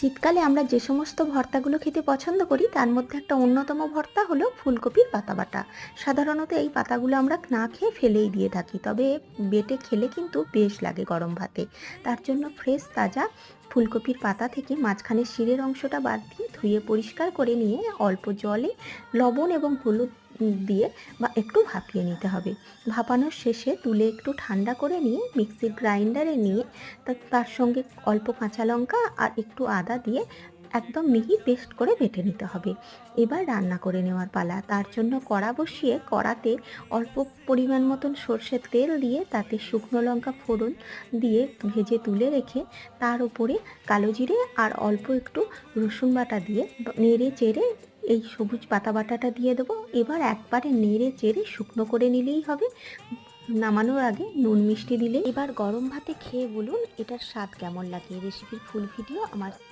শীতকালে আমরা যে সমস্ত ভর্তাগুলো খেতে পছন্দ করি তার মধ্যে একটা অন্যতম ভর্তা হলো ফুলকপির পাতা বাটা। সাধারণত এই পাতাগুলো আমরা না খেয়ে ফেলেই দিয়ে থাকি, তবে বেটে খেলে কিন্তু বেশ লাগে গরম ভাতে। তার জন্য ফ্রেশ তাজা ফুলকপির পাতা থেকে মাঝখানে শিরের অংশটা বাদ দিয়ে ধুয়ে পরিষ্কার করে নিয়ে অল্প জলে লবণ এবং হলুদ দিয়ে বা একটু ভাপিয়ে নিতে হবে। ভাপানোর শেষে তুলে একটু ঠান্ডা করে নিয়ে মিক্সির গ্রাইন্ডারে নিয়ে তার সঙ্গে অল্প কাঁচা লঙ্কা আর একটু আদা দিয়ে একদম মিহি পেস্ট করে বেটে নিতে হবে। এবার রান্না করে নেওয়ার পালা। তার জন্য কড়া বসিয়ে কড়াতে অল্প পরিমাণ মতন সর্ষের তেল দিয়ে তাতে শুকনো লঙ্কা ফোড়ন দিয়ে ভেজে তুলে রেখে তার উপরে কালো জিরে আর অল্প একটু রসুন বাটা দিয়ে নেড়ে চেড়ে এই সবুজ পাতা বাটাটা দিয়ে দেবো। এবার একবারে নেড়ে চেড়ে শুকনো করে নিলেই হবে। নামানোর আগে নুন মিষ্টি দিলে। এবার গরম ভাতে খেয়ে বলুন এটার স্বাদ কেমন লাগে। রেসিপির ফুল ভিডিও আমার